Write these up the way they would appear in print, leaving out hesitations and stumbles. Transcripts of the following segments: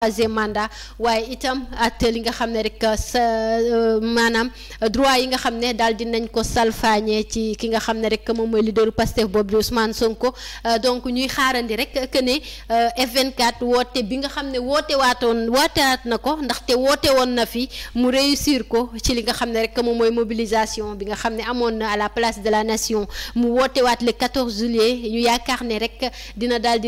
troisième mandat waaye itam at li nga xam ne rek sa maanaam droit yi nga xam ne daal dinañ ko salfaañee ci ki nga xam ne rek moom mooy leaderu Pastef boobu di Ousmane Sonko donc ñuy xaarandi rek que ne F24 woote bi nga xam ne wootewaat na ko ndaxte woote woon na fi mu réussir ko ci li nga xam ne rek moom mooy mobilisation bi nga xam ne amoon na à la place de la nation mu wootewaat le 14 juillet ñu yaakaar ne rek dina daal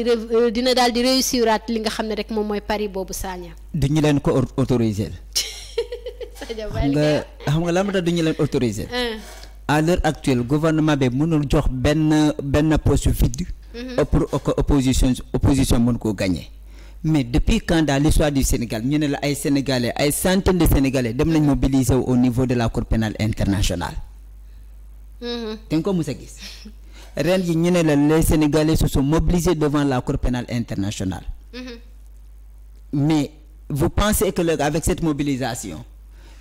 di réussiraat li nga xam ne rek moom mooy Paris boobu Sagna. duñu leen ko autoriser. xam nga lan moo tax duñu leen autoriser. À l'heure actuelle gouvernement bi mënul jox benn poste vide. pour que opposition mën koo gagner. mais depuis quand dans l'histoire du Sénégal ñu ne la ay sénégalais ay centaines de sénégalais dem nañ mobiliser au niveau de la Cour pénale internationale. te nga ko mës a gis. ren yi ñu ne la les sénégalais se sont mobilisés devant la Cour pénale internationale. mais vous pensez que avec cette mobilisation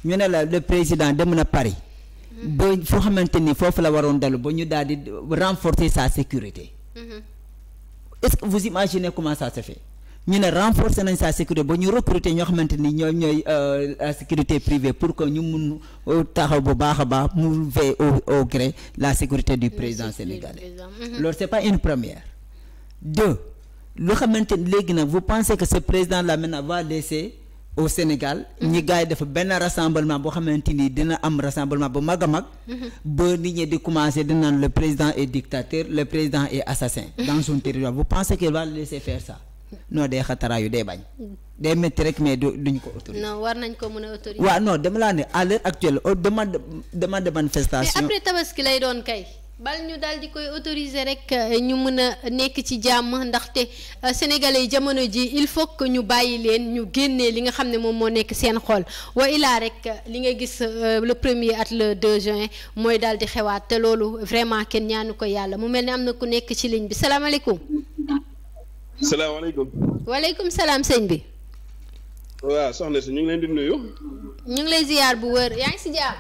ñu ne la le président dem na Paris ba foo xamante ni foofu la waroon dellu ba ñu daal di renforcer sa sécurité. Est-ce que vous imaginez comment ça se fait ñu ne renforcer nañ sa sécurité ba ñu recruter ñoo xamante ni ñooy la sécurité privée pour que ñu mun taxaw bu baax a baax mu veiller au gré la sécurité du président sénégalais. loolu c'est pas une première. Deux, loo xamante ni léegi nag vous pensez que ce président là maintenant va laisser au Sénégal ñi gars yi dafa benn rassemblement boo xamante ni dina am rassemblement bu mag a mag ba nit ñi di commencer di naan le président est dictateur le président est assassin dans son territoire. Vous pensez qu'il va le laisser faire ça? Non, day xataraayu day bañ day métti rek mais duñu ko autoriser. non war nañ ko mën a autoriser. waaw non dama laa ne à l'heure actuelle demande de manifestation. mais après tabaski lay doon kay. bal ñu daal di koy autoriser rek ñu mën a nekk ci jàmm ndaxte sénégalais yi jamono ji il faut que ñu bàyyi leen ñu génnee li nga xam ne moom moo nekk seen xol wa ilaa rek li nga gis le 1er at le 2 juin mooy daal di xewaat te loolu vraiment kenn ñaanu ko yàlla mu mel ni am na ku nekk ci ligne bi salaamaaleykum. salaamaaleykum. waaleykum salaam sëñ bi. waaw soxna si ñu ngi leen di nuyu. ñu ngi lay ziyaar bu wër yaa ngi si jàmm.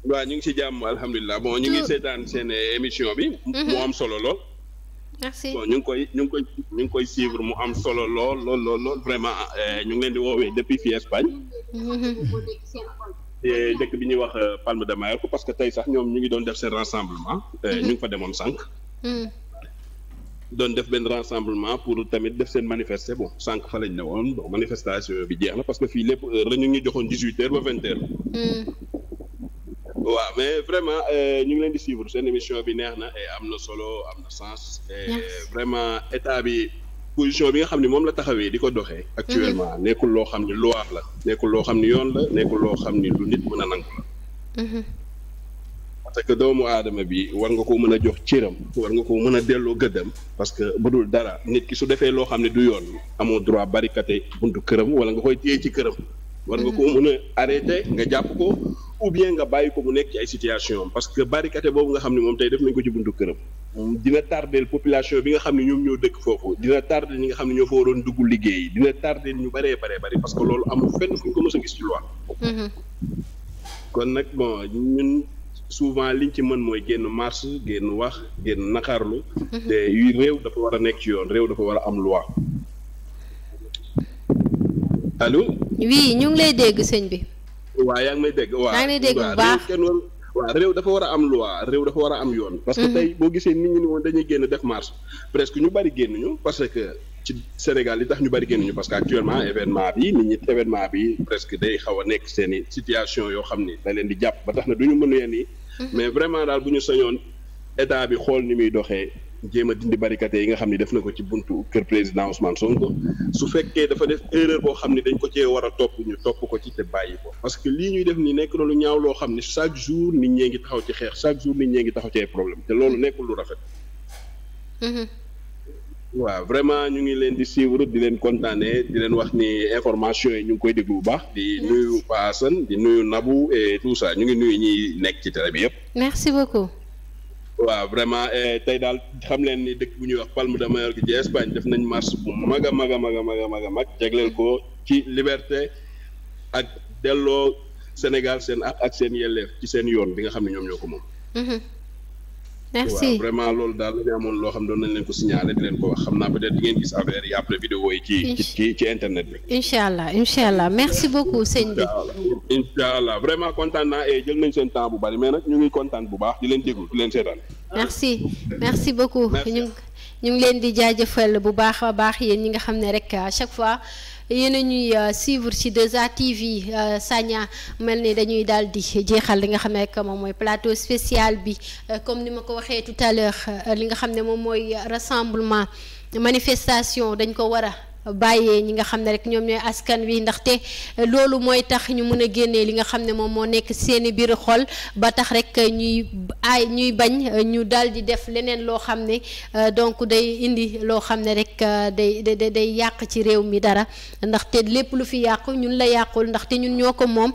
waaw ñu ngi si jàmm alhamdulilah bon ñu ngi seetaan seen émission bi. mu am solo lool. merci bon ñu ngi koy suivre mu am solo lool vraiment ñu ngi leen di woowee depuis fii Espagne. te dëkk bi ñuy wax Palma de Mallorca parce que tey sax ñoom ñu ngi doon def seen rassemblement. ñu ngi fa demoon sànq. doon def benn rassemblement pour tamit def seen manifester bon sànq fa lañ ne woon bon manifestation bi jeex na parce que fii lépp heure la ñu ngi joxoon 18h ba 20h. waaw mais vraiment ñu ngi leen di suivre seen émission bi neex na et am na solo am na sens. vraiment état bi position bi nga xam ne moom la taxawee di ko doxee. actuellement nekkul loo xam ne loi la. nekkul loo xam ne yoon la nekkul loo xam ne lu nit mën a nangu la. parce que doomu aadama bi war nga ko mën a jox cëram war nga ko mën a delloo gëddam parce que bu dul dara nit ki su defee loo xam ne du yoon amoo droit barricade buntu këram wala nga koy téye ci këram. war nga ko mën a arrêté nga jàpp ko ou bien nga bàyyi ko mu nekk ci ay situation parce que barricade boobu nga xam ne moom tey def nañ ko ci buntu këram. dina tardeel population bi nga xam ne ñoom ñoo dëkk foofu dina tardeel ñi nga xam ne ñoo fa waroon dugg liggéey dina tardeel ñu bëree parce que loolu amul fenn fu ñu ko mës a gis ci loi. kon nag bon ñun. souvent liñ ci mën mooy génn marche génn wax génn naqarlu te réew dafa war a nekk ci yoon réew dafa war a am loi. allo. oui ñu ngi lay dégg sëñ bi. waaw yaa ngi may dégg. waaw yaa ngi lay dégg bu baax waaw réew dafa war a am loi réew dafa war a am yoon. parce que tey boo gisee nit ñi ni woon dañuy génn def marche presque ñu bari génn ñu parce que ci Sénégal li tax ñu bari génn ñu parce que actuellement événement bi presque day xaw a nekk seen i situation yoo xam ni da leen di jàpp ba tax na du ñu mën yenn yi mais vraiment daal bu ñu sañoon état bi xool ni muy doxee jéem a dindi barricade yi nga xam ni def na ko ci buntu kër président Ousmane Sonko su fekkee dafa def erreur boo xam ni dañ ko cee war a topp ñu topp ko ci te bàyyi ko parce que lii ñuy def ni nekk na lu ñaaw loo xam ni chaque jour nit ñee ngi taxaw ci xeex chaque jour nit ñee ngi taxaw ci ay problème te loolu nekkul lu rafet. waaw vraiment ñu ngi leen di suivre di leen kontaanee di leen wax ni information yi ñu ngi koy déglu bu baax di nuyu Pa Assane di nuyu Nabou et tout ça ñu ngi nuyu ñi nekk ci télé bi yëpp. merci beaucoup. waaw vraiment tey daal xam leen ni dëkk bu ñuy wax Palma de Mallorca ci Espagne def nañ marche bu mag a mag jagleel ko ci liberté ak delloo Sénégal seen ak seen yelleef ci seen yoon bi nga xam ne ñoom ñoo ko moom. merci waaw vraiment loolu daal la ñu amoon loo xam doon nañ leen ko signaler di leen ko wax xam naa peut-être di ngeen gis affaire yi après vidéo yi ci internet bi. incha allah merci beaucoup sëñ bi. incha allah vraiment kontaan naa et jël nañ seen temps bu bari mais nag ñu ngi kontaan bu baax di leen déglu di leen seetaan. merci beaucoup. ñu ngi leen di jaajëfal bu baax a baax yéen ñi nga xam ne rek à chaque fois yéen a ñuy suivre ci 2A TV Sagna mel ni dañuy daal di jeexal li nga xam ne rek moom mooy plateau spécial bi comme ni ma ko waxee tout à l'heure li nga xam ne moom mooy rassemblement manifestation dañ ko war a bàyyee ñi nga xam ne rek ñoom ñooy askan wi ndaxte loolu mooy tax ñu mën a génnee li nga xam ne moom moo nekk seeni biir xol ba tax rek ñuy bañ ñu daal di def leneen loo xam ne donc day indi loo xam ne rek day yàq ci réew mi dara ndaxte lépp lu fi yàqu ñun la yàqul ndaxte ñun ñoo ko moom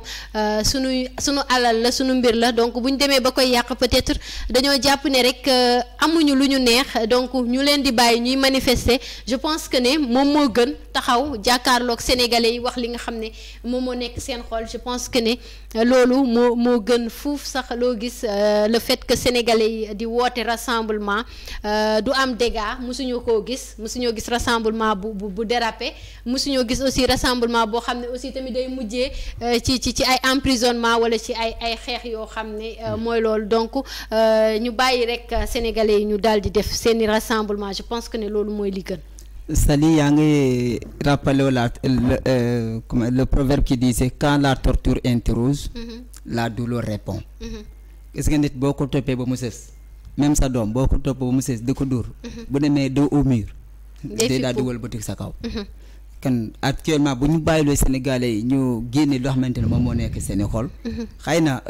sunu alal la sunu mbir la donc bu ñu demee ba koy yàq peut-être dañoo jàpp ne rek amuñu lu ñu neex donc ñu leen di bàyyi ñuy manifester je pense que ne moom moo gën taxaw jàkkaarloog sénégalais yi wax li nga xam ne moom moo nekk seen xol je pense que ne loolu moo gën fuuf sax loo gis le fait que sénégalais yi di woote rassemblement du am dégâts musuñoo gis rassemblement bu dérapé musuñoo gis aussi rassemblement boo xam ne aussi tamit day mujjee ci ay emprisonnement wala ci ay xeex yoo xam ne mooy loolu donc ñu bàyyi rek sénégalais yi ñu daal di def seeni rassemblement je pense que ne loolu mooy li gën. Sali yaa ngi rappelé le proverbe qui dit c'est quand la torture interroge la douleur répond. gis nga nit boo ko toppee ba mu sës même sa doom boo ko toppee ba mu sës di ko dóor bu demee dos au mur day daal di wëlbati sa kaw kan actuellement bu ñu bàyyiloo Sénégalais yi ñu génne loo xamante ne moom moo nekk seeni xol xëy na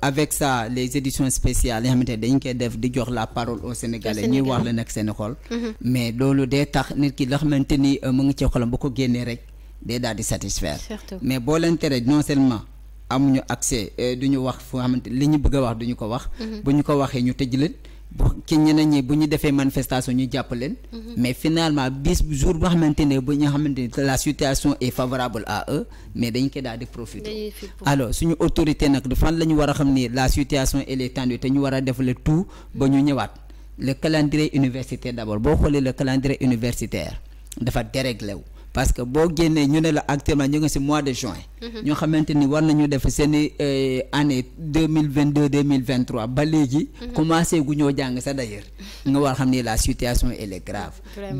avec ça les éditions spéciales yi nga xamante ne dañ koy def di jox la parole aux Sénégalais ñuy wax la nekk seeni xol mais loolu day tax nit ki loo xamante ni mu ngi ci xolam bu ko génnee rek day daal di satisfaire mais boo leen tere non seulement amuñu accès du ñu wax fu nga xamante li ñu bëgg a wax duñu ko wax bu ñu ko waxee ñu tëj leen ci ñeneen ñi bu ñu defee manifestation ñu jàpp leen mais finalement jour boo xamante ne bu ñu xamante ne la situation est favorable à eux mais dañ koy daal di profiter alors suñu autorité nag fan la ñu war a xam ni la situation elle est tendue te ñu war a def le tout ba ñu ñëwaat le calendrier universitaire d'abord boo xoolee le calendrier universitaire dafa déréglé wu parce que boo génnee ñu ne la actuellement ñu ngi ci mois de juin ñoo xamante ni war nañu def seeni année 2022-2023 ba léegi commencé gu ñoo jàng sa d'ailleurs nga war xam ni la situation elle est grave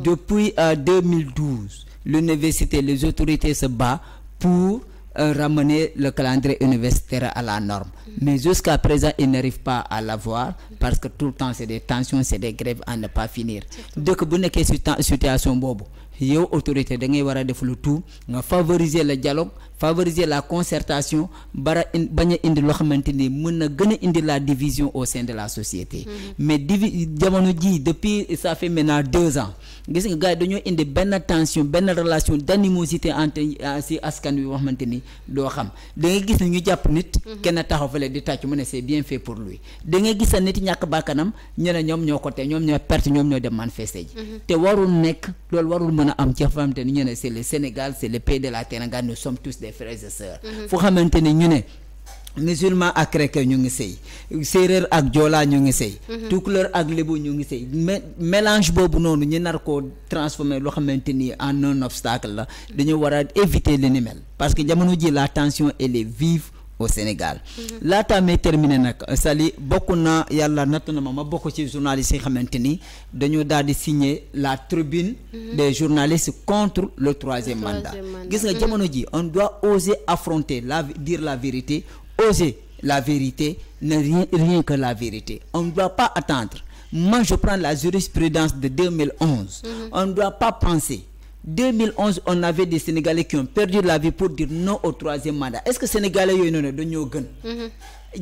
depuis 2012 l'université les autorités se battent pour ramener le calendrier universitaire à la norme mais jusqu'à présent ils n'arrivent pas à l'avoir parce que tout le temps c'est des tensions c'est des grèves à ne pas finir dëkk bu nekkee situation boobu yow autorité da ngay war a def lu tout nga favoriser le dialogue favoriser la concertation bañ a indi loo xamante ni mën na gën a indi la division au sein de la société mais jamono ji depuis ça fait maintenant 2 ans gis nga gars yi dañoo indi benn tension benn relation d'animosité entre si askan wi wax xamante ni doo xam da ngay gis ne ñu jàpp nit kenn taxaw fale di tàcc mu ne c'est bien fait pour lui da ngay gis sa nit ñàkk bàkkanam ñu ne ñoom ñoo ko te ñoom ñoo perte ñoom ñoo dem manifester ji te warul nekk loolu warul mën a am ci xamante ni ñu ne c'est le Sénégal c'est le pays de la Teranga nous sommes tous des frères et sœurs fu xamante ni ñu ne musulman ak chrétien ñu ngi sëy séeréer ak joola ñu ngi sëy tukulóor ak lébu ñu ngi sëy mélange boobu noonu ñu nar koo transformer loo xamante ni en un obstacle la dañu war a éviter li ni mel parce que jamono ji la tension elle est vive au Sénégal laataa may terminer nag Sali bokk na yàlla natt na ma bokk ci journalistes yi xamante ni dañoo daal di signer la tribune des journalistes contre le troisième mandat gis nga jamono ji on doit oser affronter dire la vérité oser la vérité n'est rien que la vérité on ne doit pas attendre moi je prends la jurisprudence de 2011 on ne doit pas penser 2011 on avait des Sénégalais qui ont perdu la vie pour dire non au troisième mandat est-ce que Sénégalais yooyu noonu dañoo gën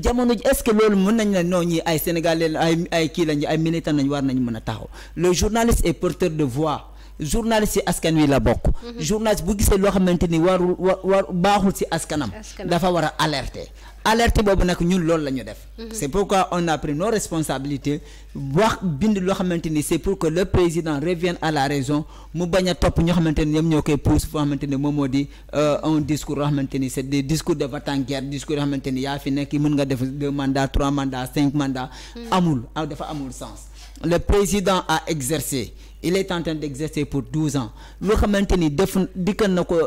jamono ji est-ce que loolu mën nañ la non ñi ay Sénégalais ay kii lañu ay militants lañu war nañu mën a taxaw le journaliste est porteur de voix journaliste ci askan wi la bokk. journaliste bu gisee loo xamante ni war baaxul ci askanam. dafa war a alerter. alerte boobu nag ñun loolu la ñu def. c'est pourquoi on a pris nos responsabilités wax bind loo xamante ni c'est pour que le président revienne à la raison mu bañ a topp ñoo xamante ni ñoom ñoo koy pousse foo xamante ni moom moo di un discours yoo xamante ni c'est des discours de va-t-en-guerre discours yoo xamante ni yaa fi nekk mën nga def 2 mandats 3 mandats 5 mandats. dafa amul sens. le président a exercé. il est en train d'exercer pour 12 ans loo xamante ni dikkal na ko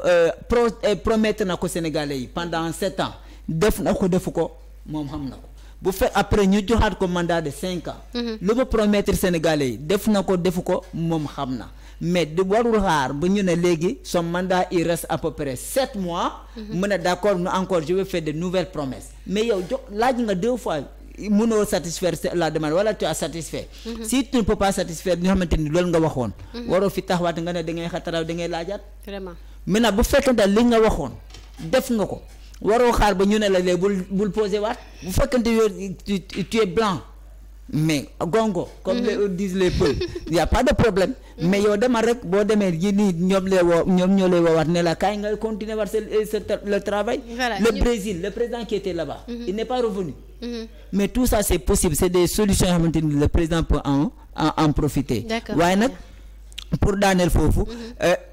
promettre na ko Sénégalais yi pendant 7 ans. def na ko defu ko moom xam na ko bu fekk après ñu joxaat ko mandat de 5 ans. lu ma promettre Sénégalais yi def na ko defu ko moom xam na mais di warul xaar ba ñu ne léegi son mandat il reste à peu près 7 mois. mu ne d'accord encore je vais faire de nouvelles promesses mais yow laaj nga 2 fois mënoo satisfaire la demande wala tu as satisfait. si tu ne peux pas satisfaire ñoo xamante ni loolu nga waxoon. waroo fi taxawaat nga ne da ngay xataraw da ngay laajaat. vraiment maintenant bu fekkente li nga waxoon def nga ko. waroo xaar ba ñu ne la léegi bul posé waat bu fekkente yow tu es blanc mais gongo comme disent les peuples y a pas de problème mais yow demal rek boo demee yi nii ñoom ñoo lay woowaat ne la kaay nga continuer war le travail. Voilà, le Brésil le président qui était là-bas. Il n'est pas revenu. Mais tout ça c'est possible c'est des solutions yoo xamante ni le président peut en profiter. waaye nag pour daaneel foofu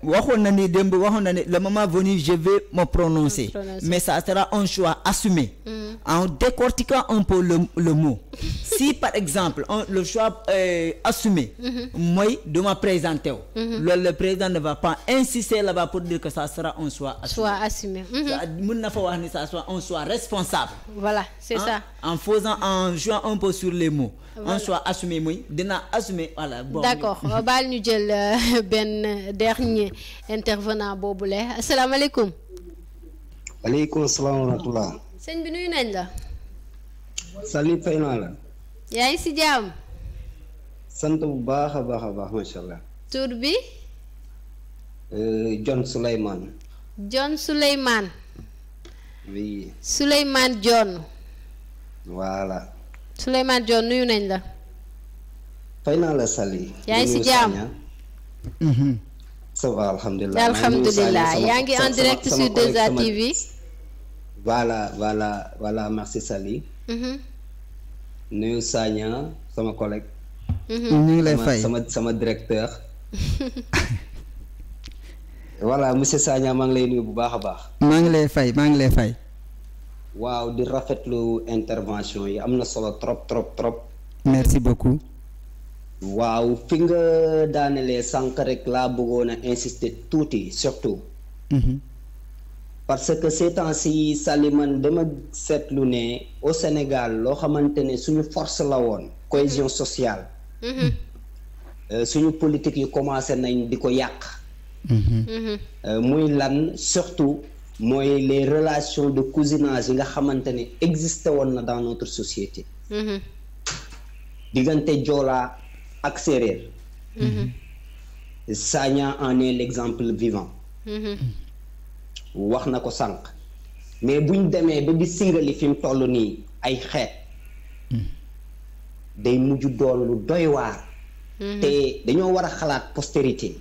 waxoon na ni démb waxoon na ni le moment venu je vais me prononcer mais ça sera un choix assumé en décortiquant un peu le mot si par exemple le choix assumé mooy de ma présenter wu loolu le président ne va pas insister là-bas pour dire que ça sera un choix assumé mën na fa wax ni ça soit un choix responsable voilà c'est ça en jouant un peu sur les mots un choix assumé mooy dina assumer voilà bon d'accord baal ñu jël benn dernier intervenant boobule asalaamaaleykum. waaleykum salaam wa rahmatulah. sëñ bi nuyu nañ la. Sali fay naa la. yaa ngi si jàmm. sant bu baax a baax a baax macha allah. tur bi. John Souleymane. John Souleymane. oui. Souleymane John. voilà. Souleymane John nuyu nañ la. fay naa la Sali. yaa ngi si jàmm. ça va alhamdulilah. alhamdulilah yaa ngi en direct sur 2A TV. voilà merci Sali. nuyu Sagna sama collègue. ñu ngi lay fay sama directeur. voilà monsieur Sagna maa ngi lay nuyu bu baax a baax. maa ngi lay fay. waaw di rafetlu intervention yi am na solo trop. merci beaucoup. waaw fi nga daanelee sànq rek laa bëggoon a insister tuuti surtout. parce que ces temps-ci Saliman dama seetlu ne au Sénégal loo xamante ne suñu force la woon cohésion sociale. suñu politique yi commencé nañ di ko yàq. muy lan surtout. mooy les relations de cousinage yi nga xamante ne existé woon na dans notre société. diggante Joola ak séeréer. Sagna en est l'exemple vivant. wax na ko sànq. mais buñ demee ba di singali fi mu toll nii ay xeet. day mujj doon lu doy waar. te dañoo war a xalaat postérité.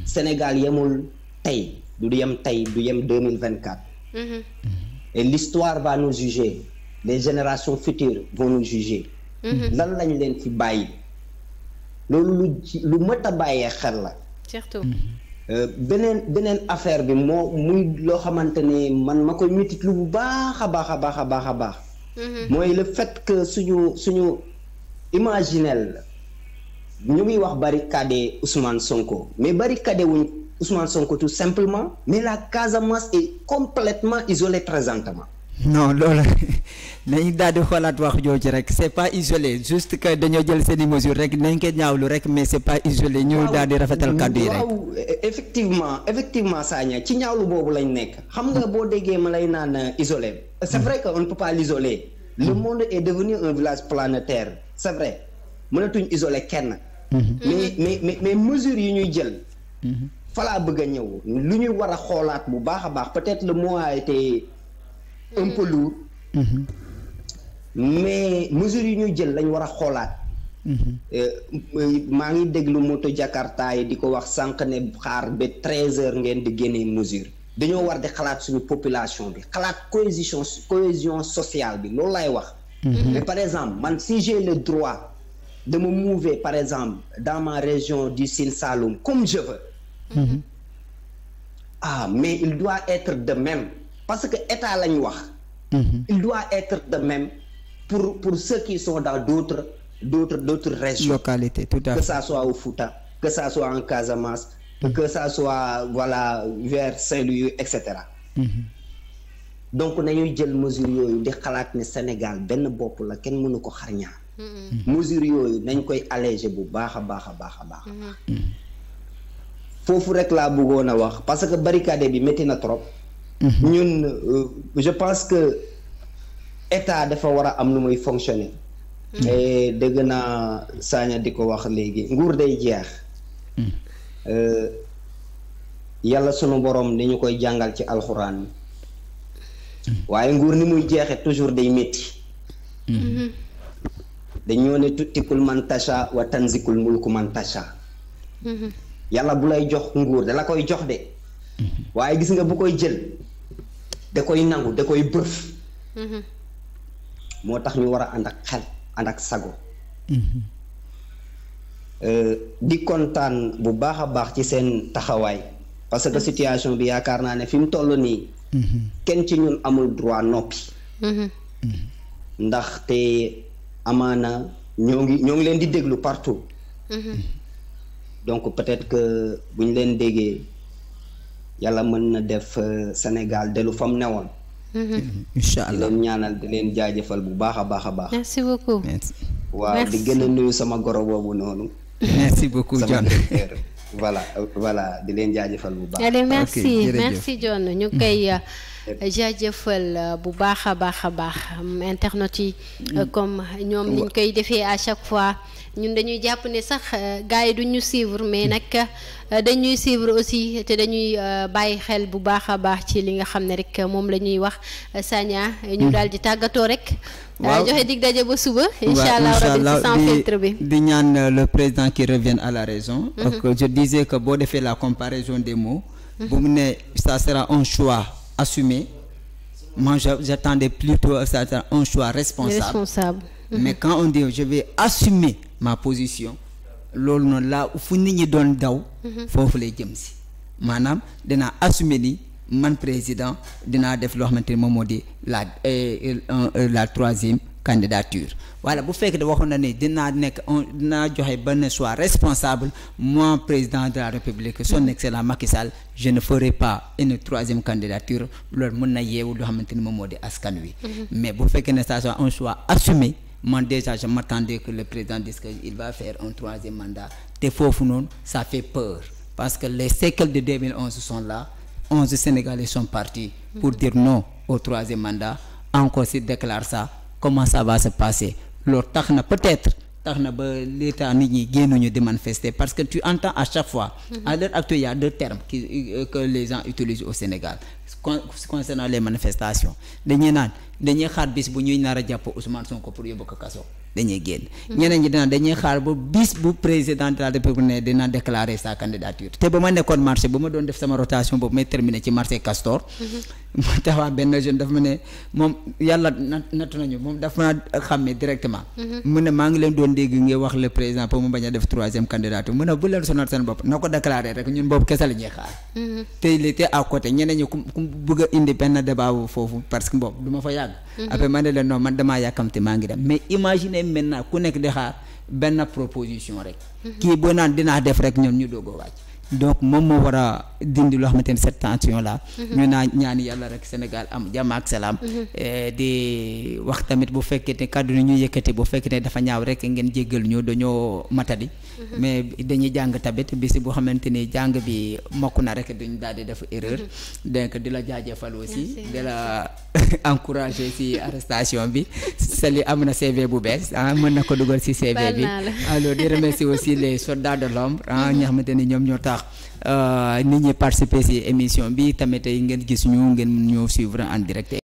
Sénégal yemul tey. du yem tey du yem 2024. et l'histoire va nous juger les générations futures vont nous juger. lan lañ leen fi bàyyi. loolu lu mët a bàyyee xel la. surtout. beneen affaire bi muy loo xamante ne man ma koy métitlu bu baax a baax. mooy le fait que suñu imaginel ñu ngi wax barricade Ousmane Sonko mais barricade wuñ Ousmane Sonko tout simplement mais la Casamance est complètement isolée présentement. non loolu nañu daal di xoolaat wax jooju rek c'est pas isolé juste que dañoo jël seeni mesures rek nañ ko ñaawlu rek mais c'est pas isolé ñu daal di rafetal kàddu yi rek. waaw effectivement Sagna ci ñaawlu boobu lañ nekk xam nga boo déggee ma lay naan isolé c'est vrai que on ne peut pas l'isoler. le monde est devenu un village planétaire c'est vrai mënatuñ isoler kenn. mais mesures yi ñuy jël. falaa bëgg a ñëw lu ñuy war a xoolaat bu baax a baax peut-être le mot a été un peu lourd. mais mesures yi ñuy jël lañ war a xoolaat maa ngi déglu moto Jakarta yi di ko wax sànq ne xaar ba 13h ngeen di génnee mesure dañoo war di xalaat suñu population bi xalaat cohésion sociale bi loolu laay wax. Mais par exemple man si j'ai le droit de me mouver par exemple dans ma région du Sine Saloum comme je veux. Mais il doit être de même parce que état la ñu wax. Il doit être de même pour ceux qui sont dans d'autres régions. Localités, tout à fait. Que ça soit au Fouta, que ça soit en Casamance, que ça soit vers Saint-Louis, etc. Donc nañuy jël mesures yooyu di xalaat ne Sénégal benn bopp la kenn mënu ko xar ñaar. Mesures yooyu nañ koy alléger bu baax a baax. Foofu rek laa bëggoon a wax parce que barricade bi métti na trop. ñun je pense que état dafa war a am nu muy fonctionner. et dëgg naa Sagna di ko wax léegi nguur day jeex. yàlla sunu borom ni ñu koy jàngal ci alxuraan waaye nguur ni muy jeexe toujours day métti. dañoo ne tuttikul man tasha wa tanzikul mulku man tasha. yàlla bu lay jox nguur da la koy jox de. waaye gis nga bu koy jël da koy nangu da koy bëf. moo tax ñu war a ànd ak xel ànd ak sago. di kontaan bu baax a baax ci seen taxawaay parce que situation bi yaakaar naa ne fi mu toll nii. kenn ci ñun amul droit noppi. ndaxte amaana ñoo ngi leen di déglu partout. donc peut-être que bu ñu leen déggee yàlla mën na def Sénégal dellu fa mu newoon. incha allah di leen ñaanal di leen jaajëfal bu baax a baax. merci beaucoup. waaw di gën a nuyu sama goro boobu noonu. merci beaucoup John. voilà di leen jaajëfal bu baax. allez merci John ñu koy jaajëfal bu baax a baax internet yi comme ñoom niñ koy defee à chaque fois ñun dañuy jàpp ne sax gars yi duñu suivre mais nag dañuy suivre aussi te dañuy bàyyi xel bu baax a baax ci li nga xam ne rek moom la ñuy wax Sagna ñu daal di tàggatoo rek. waaw joxe dig daje ba suba. incha allah rabi ci sans filtre bi di ñaan le président qui revienne à la raison. je disais que boo defee la comparaison des mots. bu mu ne ça sera un choix assumé. moi j'attendais plutôt ça sera un choix responsable. mais quand on dit je vais assumer ma position loolu noonu laa fu nit ñi doon daw. foofu lay jëm si maanaam dinaa assumer ni. man président dinaa def loo xamante ni moom moo di la troisième candidature voilà bu fekkee waxoon na ne dinaa joxe benn choix responsable moi président de la République son excellent Macky Sall je ne ferai pas une troisième candidature loolu mën na yeewu loo xamante ni moom moo di askan wi. mais bu fekkee ne ça soit un choix assumé man déjà je m'attendais que le président dise que il va faire un troisième mandat te foofu noonu ça fait peur parce que les séquelles de 2011 sont là. 11 Sénégalais sont partis pour dire non au troisième mandat encore s'ils déclarent ça comment ça va se passer loolu tax na peut-être tax na ba l'état nit ñi génnuñu di manifester parce que tu entends à chaque fois à l'heure actuelle il y a deux termes que les gens utilisent au Sénégal concernant les manifestations dañuy xaar bis bu ñuy nar a jàpp Ousmane Sonko pour yóbbu ko kaso dañuy génn ñeneen ñi dañuy xaar ba bis bu président de la République ne dina déclarer sa candidature te ba ma nekkoon marché ba ma doon def sama rotation boobu may terminer ci marché Castor ma taxawaa benn jeune dafa ma ne moom yàlla nattu nañu moom dafa ma xàmmee directement mu ne maa ngi leen doon dégg ngay wax le président pour mu bañ a def troisième candidature mu ne bu leen sonal seen bopp na ko déclarer rek ñun boobu kese la ñuy xaar te il était à côté ñeneen ñi ku bëgg a indi benn débat foofu parce que boobu du ma fa yàgg après ma ne leen non man damaa yàkkamte maa ngi dem mais imaginez maintenant ku nekk di xaar benn proposition rek kii boo naan dinaa def rek ñoom ñu doog a wàcc donc moom moo war a dindi loo xamante ni cette tension là ñu naa ñaani yàlla rek Sénégal am jàmm ak salaam di wax tamit bu fekkee ne kàddu ni ñu yëkkati bu fekkee ne dafa ñaaw rek ngeen jéggal ñu dañoo matadi mais dañuy jàng tamit bisi boo xamante ni jàng bi mokk na rek duñ daal di def erreur donc di la jaajëfal aussi di la encourager ci arrestation bi sali am na CV bu bees mën na ko dugal ci CV bi alors di remercier aussi les soldats de l'ombre ñi xamante ni ñoom ñoo tax nit ñi participer ci émission bi tamit ngeen gis ñu ngeen ñëw suivre en direct